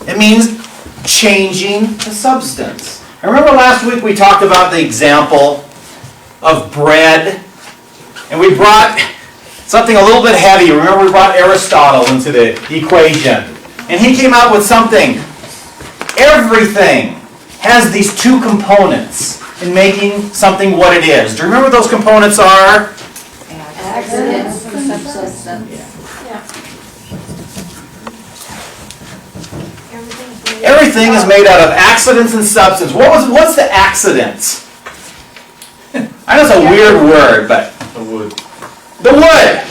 It means changing the substance. I remember last week we talked about the example of bread, and we brought something a little bit heavy. Remember we brought Aristotle into the equation, and he came out with something. Everything has these two components in making something what it is. Do you remember what those components are? Accidents and substance. Everything is made out of accidents and substance. What's the accidents? I know it's a weird word, but The wood. the wood.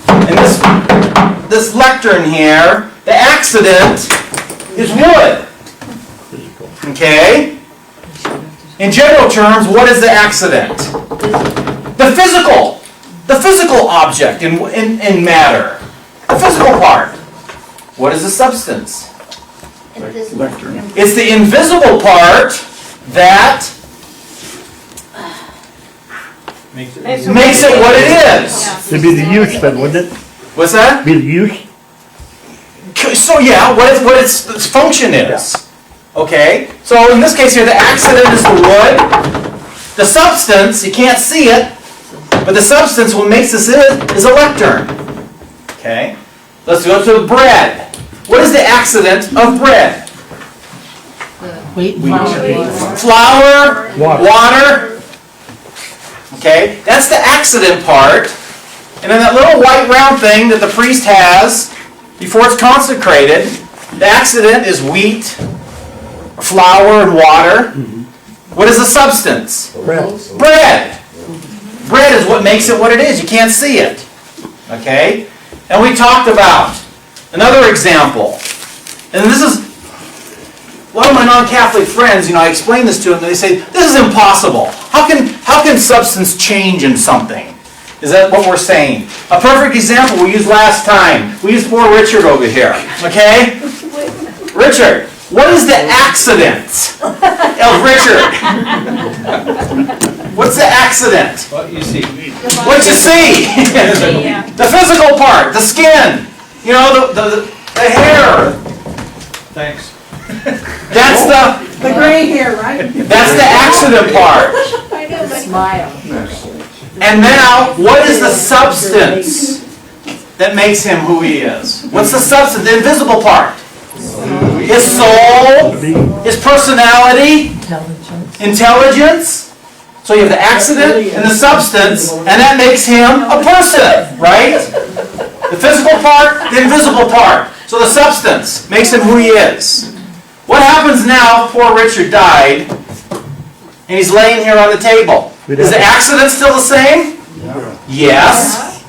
And this lectern here, the accident is wood. Okay? In general terms, what is the accident? The physical object in matter. The physical part. What is the substance? Lectern. It's the invisible part that makes it what it is. It'd be the use then, wouldn't it? What's that? Be the use? So yeah, what its function is. Okay? So in this case here, the accident is the wood. The substance, you can't see it, but the substance, what makes this is a lectern. Okay? Let's go to the bread. What is the accident of bread? Wheat, Flour, Water. water. Okay? That's the accident part. And then that little white round thing that the priest has before it's consecrated, the accident is wheat, flour, and water. What is the substance? Bread. Bread. Bread is what makes it what it is. You can't see it. Okay? And we talked about another example. And this is, a lot of my non-Catholic friends, I explain this to them, and they say, this is impossible. How can substance change in something? Is that what we're saying? A perfect example we used last time. We used poor Richard over here. Okay? Richard, what is the accident of Richard? What's the accident? What you see. What you see. The physical part, the skin, the hair. Thanks. That's The gray hair, right? that's the accident part. smile. And now, what is the substance that makes him who he is? What's the substance, the invisible part? His soul, his personality, intelligence. So you have the accident and the substance, and that makes him a person, right? The physical part, the invisible part. So the substance makes him who he is. What happens now? Poor Richard died, and he's laying here on the table. Is the accident still the same? Yes.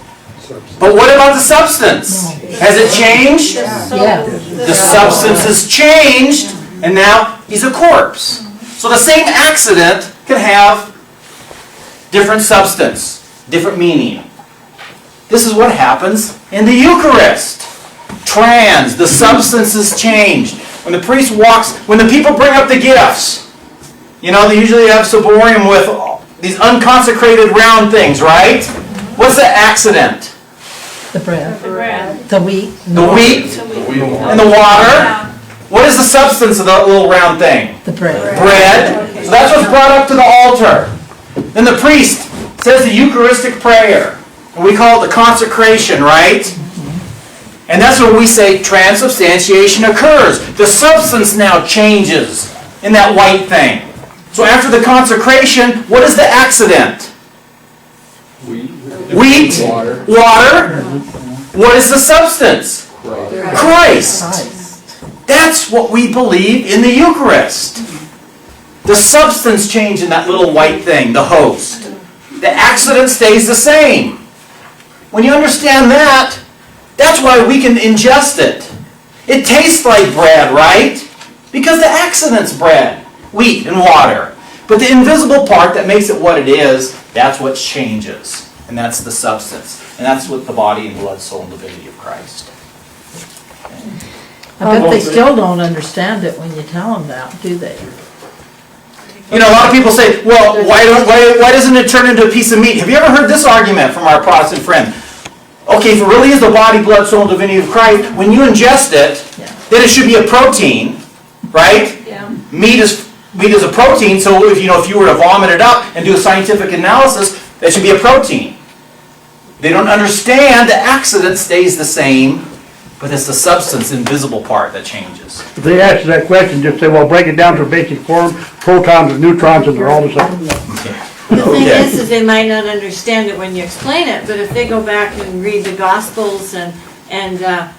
But what about the substance? Has it changed? Yeah. The substance has changed, and now he's a corpse. So the same accident can have different substance, different meaning. This is what happens in the Eucharist. The substance is changed. When the priest walks, when the people bring up the gifts, they usually have ciborium with these unconsecrated round things, right? What's the accident? The bread. The wheat. The wheat and the water. What is the substance of the little round thing? The bread. Bread. So that's what's brought up to the altar. Then the priest says the Eucharistic prayer. And we call it the consecration, right? And that's when we say transubstantiation occurs. The substance now changes in that white thing. So after the consecration, what is the accident? Wheat, water. What is the substance? Christ. That's what we believe in the Eucharist. The substance changed in that little white thing, the host. The accident stays the same. When you understand that, that's why we can ingest it. It tastes like bread, right? Because the accident's bread, wheat and water. But the invisible part that makes it what it is, that's what changes. And that's the substance. And that's what the body and blood, soul, and divinity of Christ. I bet they still don't understand it when you tell them that, do they? A lot of people say, well, why doesn't it turn into a piece of meat? Have you ever heard this argument from our Protestant friend? Okay, if it really is the body, blood, soul, and divinity of Christ, when you ingest it, then it should be a protein, right? Yeah. Meat is a protein, so if you were to vomit it up and do a scientific analysis, that should be a protein. They don't understand the accident stays the same, but it's the substance, invisible part that changes. If they ask you that question, just say, well, break it down to a basic form, protons and neutrons, and they're all the same. The thing is they might not understand it when you explain it, but if they go back and read the Gospels and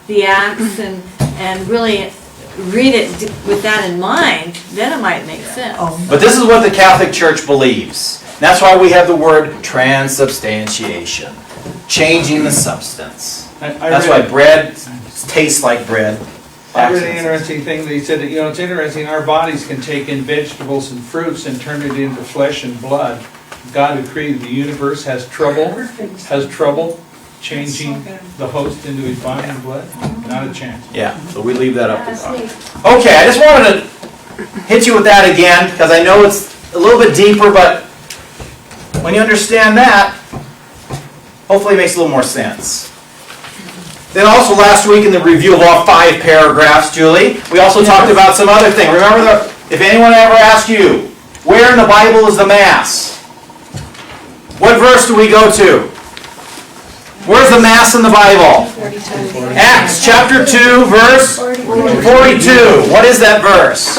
the Acts and really read it with that in mind, then it might make sense. But this is what the Catholic Church believes. That's why we have the word transubstantiation, changing the substance. That's why bread tastes like bread. I read an interesting thing. They said that, it's interesting, our bodies can take in vegetables and fruits and turn it into flesh and blood. God who created the universe has trouble changing the host into his body and blood? Not a chance. Yeah, so we leave that up to God. Okay, I just wanted to hit you with that again, because I know it's a little bit deeper, but when you understand that, hopefully it makes a little more sense. Then also last week in the review of all 5 paragraphs, Julie, we also talked about some other thing. Remember, if anyone ever asked you, where in the Bible is the Mass? What verse do we go to? Where's the Mass in the Bible? Acts chapter 2, verse 42. What is that verse?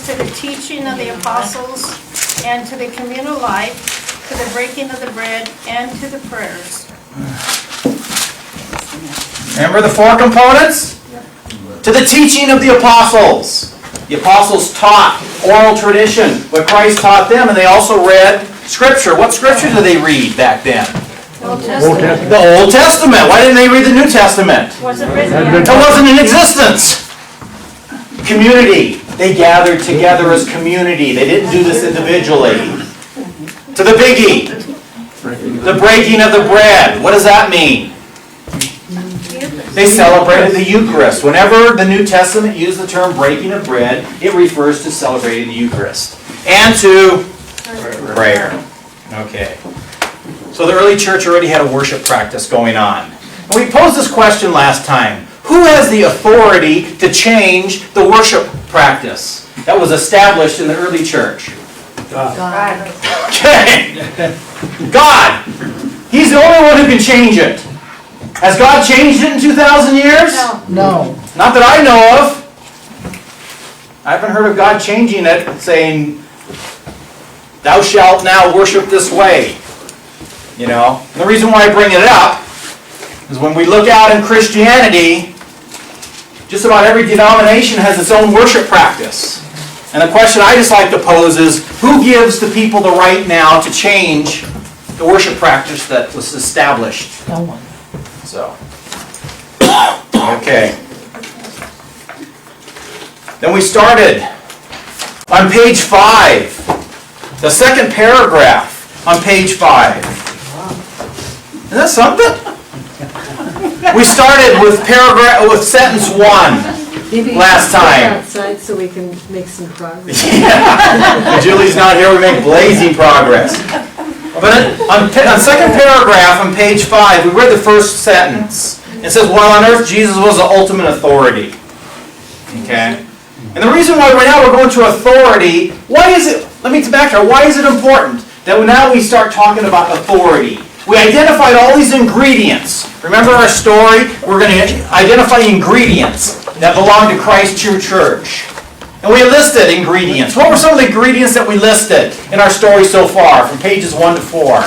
To the teaching of the apostles, and to the communal life, to the breaking of the bread, and to the prayers. Remember the 4 components? To the teaching of the apostles. The apostles taught oral tradition, what Christ taught them, and they also read Scripture. What Scripture did they read back then? Old Testament. The Old Testament. Why didn't they read the New Testament? Wasn't written yet. It wasn't in existence. Community. They gathered together as community. They didn't do this individually. To the biggie. The breaking of the bread. What does that mean? They celebrated the Eucharist. Whenever the New Testament used the term breaking of bread, it refers to celebrating the Eucharist. And to prayer. Okay. So the early church already had a worship practice going on. And we posed this question last time. Who has the authority to change the worship practice that was established in the early church? God. Okay. God. He's the only one who can change it. Has God changed it in 2,000 years? No. Not that I know of. I haven't heard of God changing it, saying, thou shalt now worship this way. And the reason why I bring it up is when we look out in Christianity, just about every denomination has its own worship practice. And the question I just like to pose is, who gives the people the right now to change the worship practice that was established? No one. So, okay. Then we started on page 5. The second paragraph on page 5. Isn't that something? We started with sentence 1 last time. Outside so we can make some progress. Yeah. Julie's not here, we make blazing progress. But on second paragraph on page 5, we read the first sentence. It says, while on earth Jesus was the ultimate authority. Okay? And the reason why right now we're going to authority, why is it important that now we start talking about authority? We identified all these ingredients. Remember our story? We're going to identify ingredients that belong to Christ's true church. And we listed ingredients. What were some of the ingredients that we listed in our story so far, from pages 1 to 4?